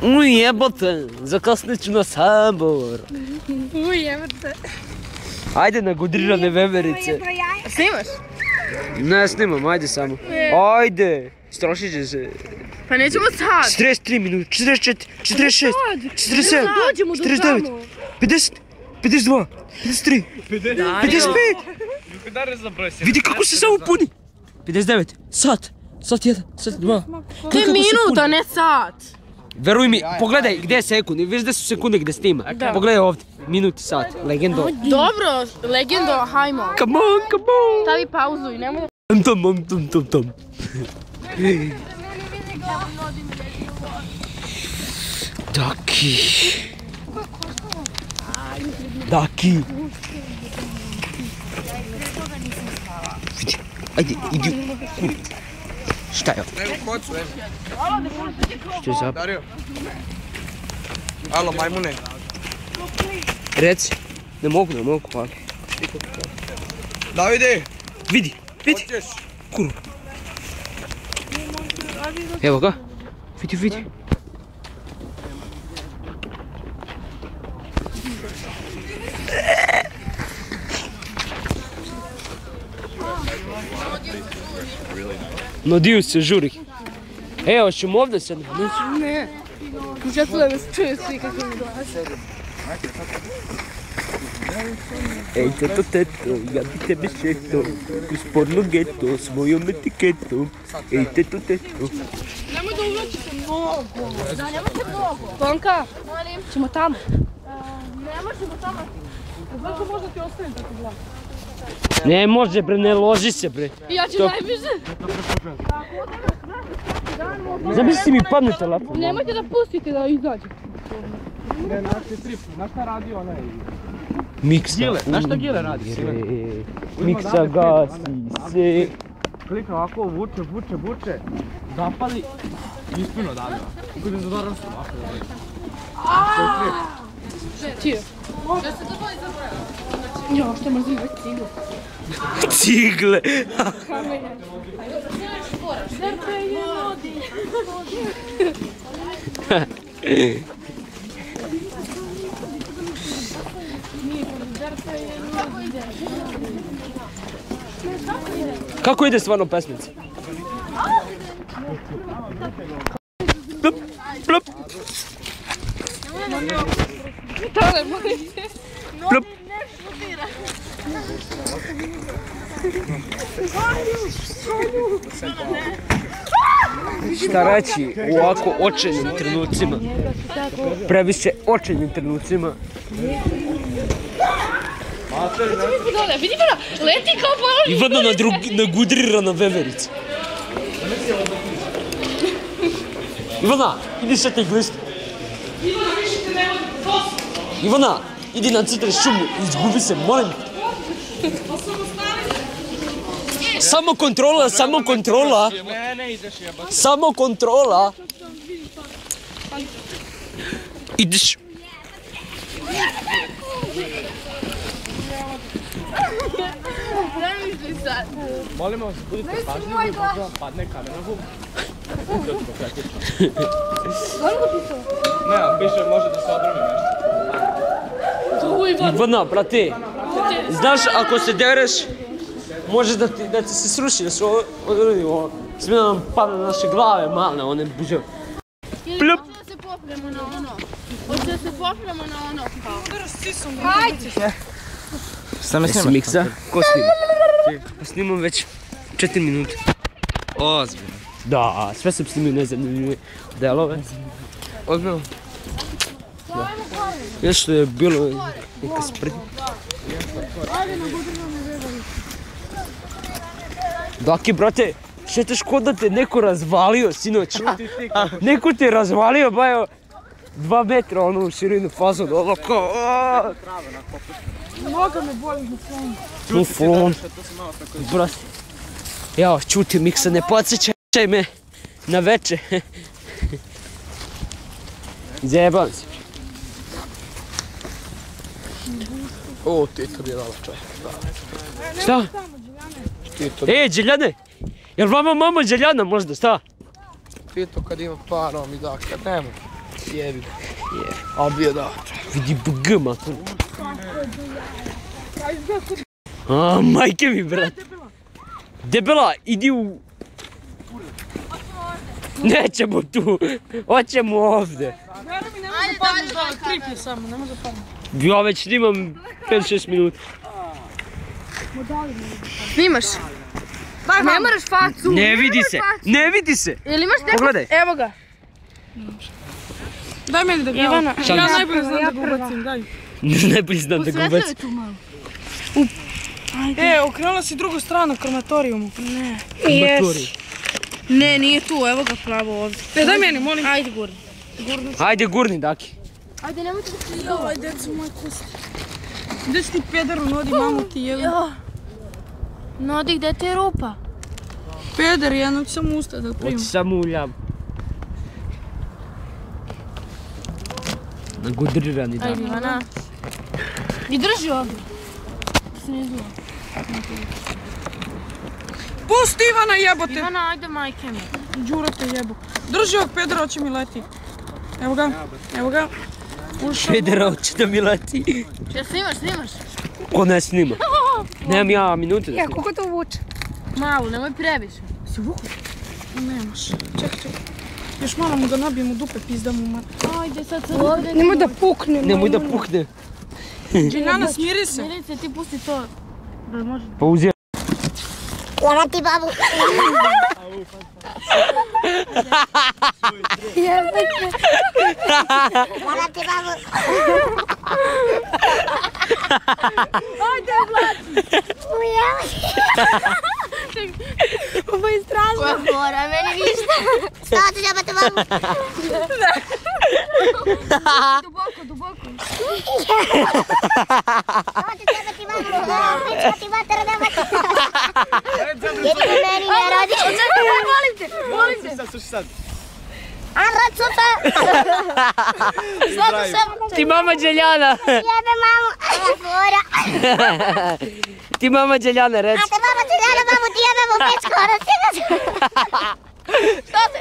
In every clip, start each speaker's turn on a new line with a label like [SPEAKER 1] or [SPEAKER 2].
[SPEAKER 1] Jebote, zakasnit ću na sabor.
[SPEAKER 2] Jebote.
[SPEAKER 1] Ajde na gudrirane veverice.
[SPEAKER 2] Snimaš?
[SPEAKER 1] Ne snimam, ajde samo. Ajde, strošit će se.
[SPEAKER 2] Pa nećemo sad.
[SPEAKER 1] 43 minuta, 44, 46, 47, 49, 50, 52, 53, 55. Vidi kako se samo puni. 59, sat 1, sat 2.
[SPEAKER 2] To je minuta, ne sat.
[SPEAKER 1] Veruj mi, pogledaj gdje je sekund, vidiš da su sekunde gdje snima. Pogledaj ovdje, minuti, sat, legendo.
[SPEAKER 2] Dobro, legendo, hajmo.
[SPEAKER 1] Come on, come on.
[SPEAKER 2] Stavi pauzu i nemoj da...
[SPEAKER 1] Tom. Daki. Vidi, ajde, idi u kur. Šta je ovo? Što je za...
[SPEAKER 3] Dario. Alo, majmune.
[SPEAKER 1] Reci. Ne mogu, hvala.
[SPEAKER 3] Davide.
[SPEAKER 1] Vidi.
[SPEAKER 3] Hoćeš?
[SPEAKER 1] Kuru. Evo ga. Vidi. Nadiju se, žuri. Evo, ćemo ovdje sad.
[SPEAKER 2] Ne. Zato da nas čuje svi kako mi glasa.
[SPEAKER 1] Ej, teto, ja bi tebe šeto, kroz porno geto, s mojom etiketom. Ej, teto.
[SPEAKER 2] Nemoj da uvlačite mnogo. Da, nemojte mnogo. Tonka, ćemo tamo. Ne možemo tamo. Zato možda ti ostavim tako glas.
[SPEAKER 1] Ne može bre, ne loži se bre.
[SPEAKER 2] Ja ću najviše.
[SPEAKER 1] Zamisli mi padne telefon.
[SPEAKER 2] Nemojte da pustite da izađe.
[SPEAKER 3] Ne, naš je trip, naš šta radi onaj...
[SPEAKER 1] Miksa.
[SPEAKER 3] Gile, znaš šta Gile radi?
[SPEAKER 1] Miksa gasi se.
[SPEAKER 3] Klika ovako, vuče, zapali i ispino davlja. Kudim za darom se ovako da
[SPEAKER 2] Čije? Ja se to boli zaboravila. Jo, što mrzim već cigle.
[SPEAKER 1] Cigle.
[SPEAKER 2] Žrtve je vodi.
[SPEAKER 1] Kako ide stvarno pesmica? Plop.
[SPEAKER 2] Tale, molim te.
[SPEAKER 1] Plop. Šta reći u ovako očajnim trenucima? Previše očajnim trenucima.
[SPEAKER 2] Vidi mana, leti kao balon.
[SPEAKER 1] Ivana nagudrirana veverica. Ivana, idi sa te gliste. Ivana, idi na centre šumu i izgubi se, molim. Samo kontrola. Samo kontrola. Ideš.
[SPEAKER 3] Molim vas, budite pažljivi, možda vam padne kamera na gum. Ne, piše može da se odrobi nešto.
[SPEAKER 1] Ivana, brate, znaš ako se dereš, može da ti se sruši, da se odrodi ovo. Smije nam pada na naše glave, malne, one buđe. Plup.
[SPEAKER 2] Hoće da se popremo na ono. Hajde.
[SPEAKER 3] Šta me
[SPEAKER 1] Jesi Miksa? Ko snima? Pa snimam već 4 minute.
[SPEAKER 3] Ozbiljno.
[SPEAKER 1] Da, sve sam snimio nezanimljive delove.
[SPEAKER 3] Ozbiljno?
[SPEAKER 1] Da. Još što je bilo neka sprednja. Daki, brate, šetaš kod da te neko razvalio sinoć. Neko te razvalio, ba evo 2 metra ono u širinu fazon, ono kao
[SPEAKER 2] Noga me boli na svom.
[SPEAKER 1] Ufon. Brate. Jao, čuti Miksa, ne podsjećaj me na veče. Zajebam se.
[SPEAKER 3] O, Tito bi je dala čovjek.
[SPEAKER 1] Šta? Ej, Đeljane! Jel vama mama Đeljana možda, šta?
[SPEAKER 3] Tito kad ima para, on mi da, kad nema.
[SPEAKER 1] Jebi ga. A bio da. Vidi BG, matur. A, majke mi, brat. Debela, idi u... Nećemo tu. Hoćemo ovdje.
[SPEAKER 2] Ajde, padneš dole, krip je samo, ne može padneš.
[SPEAKER 1] Ja već snimam 5-6 minuta.
[SPEAKER 2] Snimaš? Ne moraš facu.
[SPEAKER 1] Ne vidi se, ne vidi se.
[SPEAKER 2] Jel imaš neko?
[SPEAKER 1] Pogledaj.
[SPEAKER 2] Evo ga. Daj meni da ga
[SPEAKER 4] Ivana,
[SPEAKER 2] ja najbolje znam da ga ubacim, daj.
[SPEAKER 1] Najbolje znam da ga ubacim.
[SPEAKER 2] tu malo.
[SPEAKER 4] okrenula si drugu stranu krematorijumu. Ne.
[SPEAKER 1] Krematorij.
[SPEAKER 4] Ne, nije tu, evo ga pravo ovdje.
[SPEAKER 2] Daj meni, molim.
[SPEAKER 4] Ajde, gurni.
[SPEAKER 1] Ajde gurni, Daki.
[SPEAKER 2] Ajde, nemojte da se
[SPEAKER 4] Joj, decu moj kosti. Gdje si ti pederu, nodi mamu ti jedan.
[SPEAKER 2] Nodi, gdje ti je rupa?
[SPEAKER 4] Peder, jednog ću samo usta da primim.
[SPEAKER 1] Oći samo u ljam. Nagudrirani, da.
[SPEAKER 2] Ajde, Ivana. I drži ovdje. Da se ne izduva.
[SPEAKER 4] Pusti Ivana, jebote!
[SPEAKER 2] Ivana, ajde majke mi.
[SPEAKER 4] Đuro te jebo. Drži ovog pedera, hoće mi leti. Evo ga, evo ga. Ušao.
[SPEAKER 1] Pedera hoće da mi leti.
[SPEAKER 2] Če snimaš?
[SPEAKER 1] Ko ne snima? Nemam ja minute da snimam.
[SPEAKER 4] Koliko to vuče?
[SPEAKER 2] Malo, nemoj previše. Si vuku?
[SPEAKER 4] Nemaš. Čekaj. Još malo mu ga nabijem u dupe, pizda mu mat.
[SPEAKER 2] Ajde, sad ovdje.
[SPEAKER 4] Nemoj da pukne.
[SPEAKER 1] Nemoj da pukne.
[SPEAKER 4] Džiljana, smiri se.
[SPEAKER 2] Smirice, ti pusti to. Da može.
[SPEAKER 1] Pa uzir.
[SPEAKER 5] Java ti babu. Java ti babu.
[SPEAKER 2] Ajde, Vlad.
[SPEAKER 5] Ujava ti. Ovo je strašno. Mora, meni ništa. Stava ti java ti babu.
[SPEAKER 2] Duboko.
[SPEAKER 5] Stava ti java ti babu. Pička ti vatara da vatara. Jedino meni ne radi.
[SPEAKER 2] Molim te.
[SPEAKER 3] Sad.
[SPEAKER 5] A rad sutra.
[SPEAKER 1] Ti mama Đeljana.
[SPEAKER 5] Jebe mamu. Ajde fora.
[SPEAKER 1] Ti mama Đeljana, reci.
[SPEAKER 5] A te mama ti jebe mamu ti jebe mu pičku. Ono ti ga se.
[SPEAKER 2] Šta se?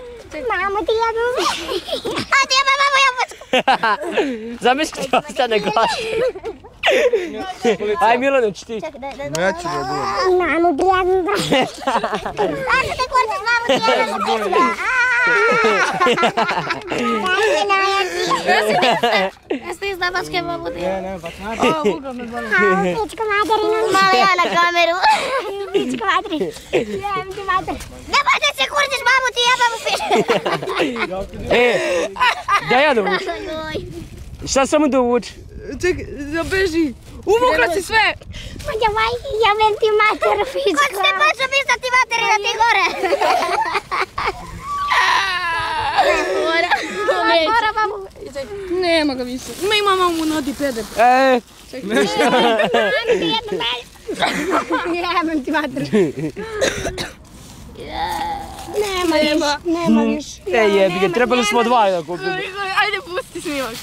[SPEAKER 5] Mamu ti jebe mu. A ti jebe mamu ja pičku.
[SPEAKER 1] Zamisli ti ostane glas. Aj Milano, ću ti.
[SPEAKER 3] No ja ću da budem.
[SPEAKER 5] Mamu ti jebe mu. Zašto te kurciš mamu ti jebe mu pičku?
[SPEAKER 2] Jeste izdabačke mamu ti jebe?
[SPEAKER 3] Ne, baš naravno.
[SPEAKER 2] O, Buga me boli.
[SPEAKER 5] Pičku materinu. Malo ja na kameru. Pičku materinu. Jebem ti materinu. Nemoj da se kurciš mamu ti jebe mu pičku.
[SPEAKER 1] Daj ja da uvuč. Šta samo da uvuč?
[SPEAKER 4] Čekaj, da beži. Uvukla si sve.
[SPEAKER 5] Mađa majke, jebem ti materu pičku. Hoćeš ti počeo pisati materina ti gore?
[SPEAKER 2] Mora, mamu. Nema ga više.
[SPEAKER 4] Ima mamu nodi peder.
[SPEAKER 5] Jebem ti materu. Nema više.
[SPEAKER 1] Jebi ga, trebali smo dva da kupimo.
[SPEAKER 2] Ajde, pusti snimak.